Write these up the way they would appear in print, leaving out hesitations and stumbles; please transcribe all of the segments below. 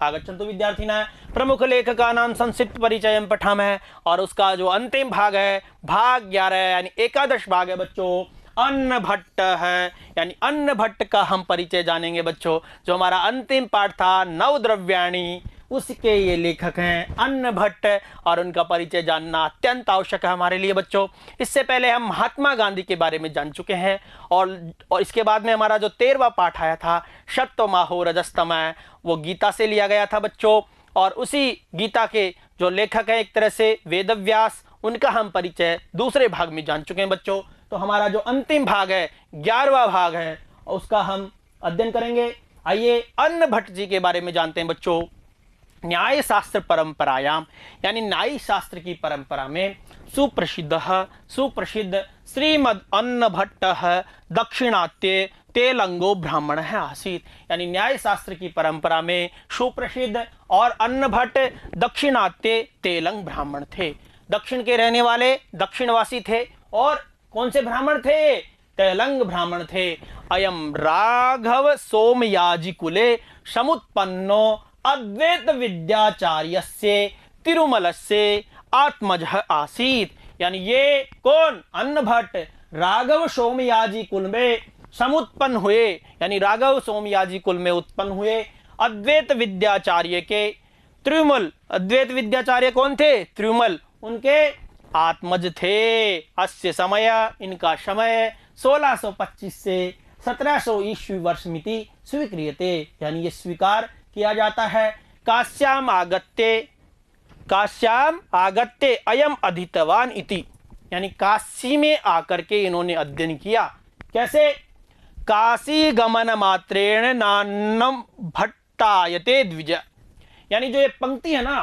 आगच्छन्तु विद्यार्थिनः, प्रमुख लेखकानां संक्षिप्त परिचयं पठामः और उसका जो अंतिम भाग है, भाग 11 यानी 11 भाग है बच्चों, अन्न भट्ट है, यानी अन्न भट्ट का हम परिचय जानेंगे बच्चों। जो हमारा अंतिम पाठ था नवद्रव्याणि, उसके ये लेखक हैं अन्न भट्ट और उनका परिचय जानना अत्यंत आवश्यक है हमारे लिए बच्चों। इससे पहले हम महात्मा गांधी के बारे में जान चुके हैं और इसके बाद में हमारा जो 13वां पाठ आया था शतमाहो रजस्तमः, वो गीता से लिया गया था बच्चों। और उसी गीता के जो लेखक है एक तरह से वेदव्यास, उनका हम परिचय दूसरे भाग में जान चुके हैं बच्चों। तो हमारा जो अंतिम भाग है 11वां भाग है, उसका हम अध्ययन करेंगे। आइए अन्न भट्ट जी के बारे में जानते हैं बच्चों। न्याय शास्त्र परंपरायाम, यानी न्याय शास्त्र की परंपरा में सुप्रसिद्ध श्रीमद अन्न भट्ट दक्षिणात्य तेलंगो ब्राह्मण है आसीत, यानी न्याय शास्त्र की परंपरा में सुप्रसिद्ध और अन्न भट्ट दक्षिणात्य तेलंग ब्राह्मण थे। दक्षिण के रहने वाले दक्षिणवासी थे और कौन से ब्राह्मण थे? तेलंग ब्राह्मण थे। अयम राघव सोमयाजी कुले समुत्पन्नो अद्वैत विद्याचार्यस्य तिरुमलस्य आत्मजः आसीत, यानी ये कौन? अन्न भट्ट राघव सोमयाजी कुल में समुत्पन्न हुए, यानी राघव सोमयाजी कुल में उत्पन्न हुए। अद्वैत विद्याचार्य के त्रिमल, अद्वैत विद्याचार्य कौन थे? त्रिमल, उनके आत्मज थे। अस्य समय, इनका समय 1625 से 1700 ईस्वी वर्ष मिति स्वीक्रियते, यानी ये स्वीकार किया जाता है। काश्याम आगत्य अयम अधीतवान इति, यानी काशी में आकर के इन्होंने अध्ययन किया। कैसे? काशी गमन मात्रेण नान्नम भट्टायते द्विज, यानी जो ये पंक्ति है ना,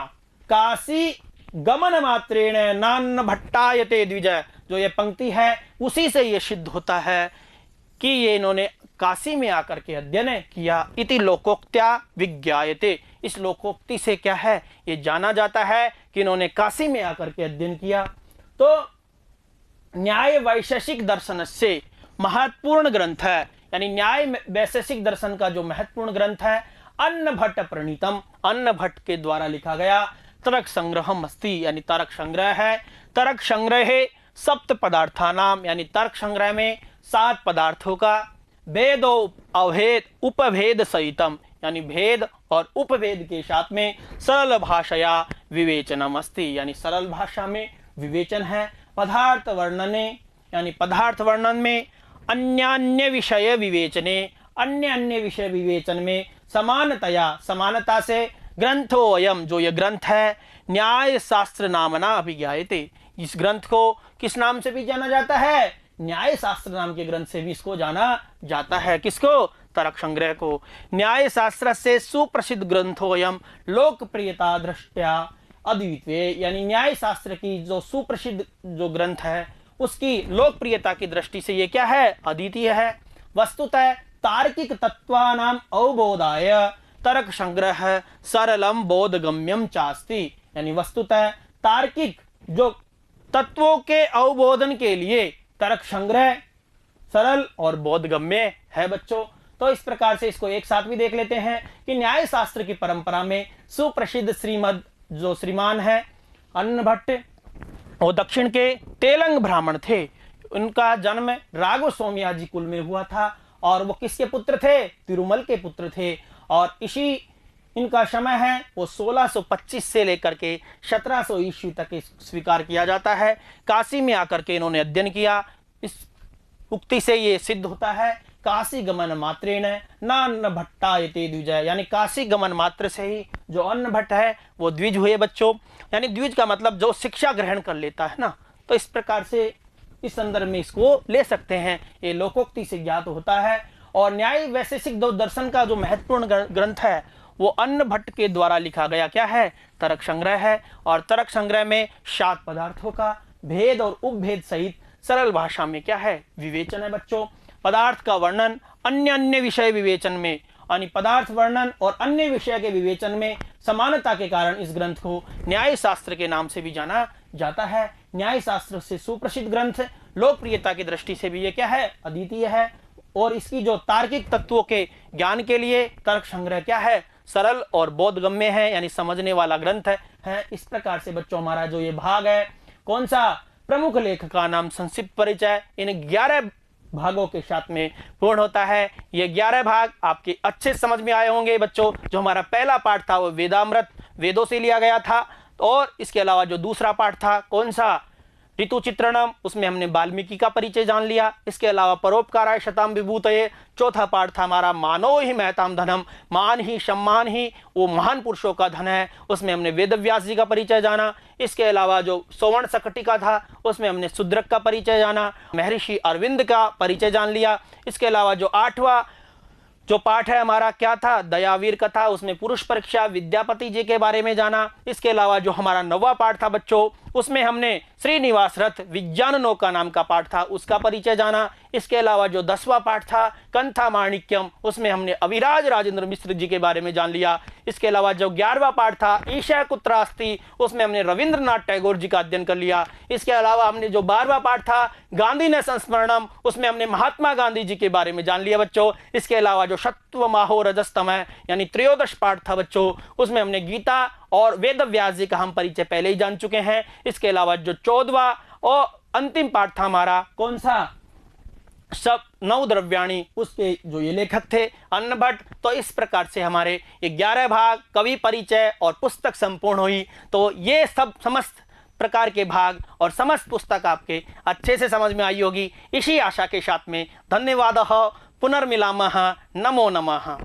काशी गमन मात्रेण नान्न भट्टायते द्विज, जो ये पंक्ति है उसी से ये सिद्ध होता है कि ये इन्होंने काशी में आकर के अध्ययन किया। इति लोकोक्त्या विज्ञायते, इस लोकोक्ति से क्या है? ये जाना जाता है कि इन्होंने काशी में आकर के अध्ययन किया। तो न्याय वैशेषिक दर्शन से महत्वपूर्ण ग्रंथ है, यानी न्याय वैशेषिक दर्शन का जो महत्वपूर्ण ग्रंथ है अन्न भट्ट प्रणीतम, अन्न भट्ट के द्वारा लिखा गया तर्क संग्रहम अस्ति, यानी तर्क संग्रह है। तर्क संग्रहे सप्त पदार्थानाम, यानी तर्क संग्रह में 7 पदार्थों का भेद अभेद उपभेद सहितम, यानी भेद और उपभेद के साथ में सरल भाषया विवेचनम अस्ति, यानी सरल भाषा में विवेचन है। पदार्थ वर्णने, यानी पदार्थ वर्णन में अन्य विषय विवेचने, अन्य विषय विवेचन में समानतया, समानता से ग्रंथोऽयं, जो ये ग्रंथ है न्याय शास्त्र नामना अभिज्ञायते, इस ग्रंथ को किस नाम से भी जाना जाता है? न्याय शास्त्र नाम के ग्रंथ से भी इसको जाना जाता है। किसको? तर्क संग्रह को। न्याय शास्त्र से सुप्रसिद्ध ग्रंथोऽयं लोकप्रियता दृष्टया अद्वितीय, यानी न्याय शास्त्र की जो सुप्रसिद्ध जो ग्रंथ है उसकी लोकप्रियता की दृष्टि से ये क्या है? अद्वितीय है। वस्तुतः तार्किक तत्वानाम अवबोधाय तर्क संग्रह सरलम बोधगम्यम चास्ति, यानी वस्तुतः तार्किक जो तत्वों के अवबोधन के लिए तर्क संग्रह सरल और बोधगम्य है बच्चों। तो इस प्रकार से इसको एक साथ भी देख लेते हैं कि न्याय शास्त्र की परंपरा में सुप्रसिद्ध श्रीमद जो श्रीमान है अन्न भट्ट, वो दक्षिण के तेलंग ब्राह्मण थे। उनका जन्म राघव सोमयाजी कुल में हुआ था और वो किसके पुत्र थे? तिरुमल के पुत्र थे। और इसी इनका समय है वो 1625 से लेकर के 1700 ईस्वी तक स्वीकार किया जाता है। काशी में आकर के इन्होंने अध्ययन किया। इस उक्ति से ये सिद्ध होता है काशी गमन मात्रेण नान्न भट्टायते द्विज, यानी काशी गमन मात्र से ही जो अन्न भट्ट है वो द्विज हुए बच्चों। यानी द्विज का मतलब जो शिक्षा ग्रहण कर लेता है ना, तो इस प्रकार से इस संदर्भ में इसको ले सकते हैं। ये लोकोक्ति से ज्ञात होता है। और न्याय वैशेषिक दर्शन का जो महत्वपूर्ण ग्रंथ है वो अन्न भट्ट के द्वारा लिखा गया क्या है? तर्क संग्रह है। और तर्क संग्रह में 7 पदार्थों का भेद और उपभेद सहित सरल भाषा में क्या है? विवेचन है बच्चों। पदार्थ का वर्णन अन्य विषय विवेचन में, यानी पदार्थ वर्णन और अन्य विषय के विवेचन में समानता के कारण इस ग्रंथ को न्याय शास्त्र के नाम से भी जाना जाता है। न्याय शास्त्र से सुप्रसिद्ध ग्रंथ, लोकप्रियता की दृष्टि से भी ये क्या है? अद्वितीय है। और इसकी जो तार्किक तत्वों के ज्ञान के लिए तर्क संग्रह क्या है? सरल और बोधगम्य है, यानी समझने वाला ग्रंथ है। इस प्रकार से बच्चों हमारा जो ये भाग है, कौन सा, प्रमुख लेखक का नाम, संक्षिप्त परिचय, इन 11 भागों के साथ में पूर्ण होता है। ये 11 भाग आपके अच्छे समझ में आए होंगे बच्चों। जो हमारा पहला पाठ था वो वेदामृत, वेदों से लिया गया था, और इसके अलावा जो दूसरा पाठ था कौन सा, ऋतु चित्रणम, उसमें हमने वाल्मीकि का परिचय जान लिया। इसके अलावा परोपकाराय शताम विभूतये, चौथा पाठ था हमारा मानो ही महताम धनम, मान ही सम्मान ही वो महान पुरुषों का धन है, उसमें हमने वेदव्यास जी का परिचय जाना। इसके अलावा जो सौवर्ण सकटिका था उसमें हमने शूद्रक का परिचय जाना, महर्षि अरविंद का परिचय जान लिया। इसके अलावा जो 8वां जो पाठ है हमारा क्या था, दयावीर कथा, उसमें पुरुष परीक्षा विद्यापति जी के बारे में जाना। इसके अलावा जो हमारा 9वां पाठ था बच्चों, उसमें हमने श्रीनिवास रथ विज्ञान नौका नाम का पाठ था, उसका परिचय जाना। इसके अलावा जो 10वां पाठ था कंथा माणिक्यम, उसमें हमने अभिराज राजेंद्र मिश्र जी के बारे में जान लिया। इसके अलावा जो 11वां पाठ था ईशा कुत्रास्ति, उसमें हमने रविंद्रनाथ टैगोर जी का अध्ययन कर लिया। इसके अलावा हमने जो 12वां पाठ था गांधी ने संस्मरणम, उसमें हमने महात्मा गांधी जी के बारे में जान लिया बच्चों। इसके अलावा जो सत्व माहो रजस्तम है, यानी 13 पाठ था बच्चों, उसमें हमने गीता और वेद व्यास जी का हम परिचय पहले ही जान चुके हैं। इसके अलावा जो 14वां और अंतिम पाठ था हमारा कौन सा, सब 9 द्रव्याणी, उसके जो ये लेखक थे अन्न भट्ट। तो इस प्रकार से हमारे ये 11 भाग, कवि परिचय और पुस्तक संपूर्ण हुई। तो ये सब समस्त प्रकार के भाग और समस्त पुस्तक आपके अच्छे से समझ में आई होगी। इसी आशा के साथ में धन्यवाद, पुनर्मिलामः, नमो नमः।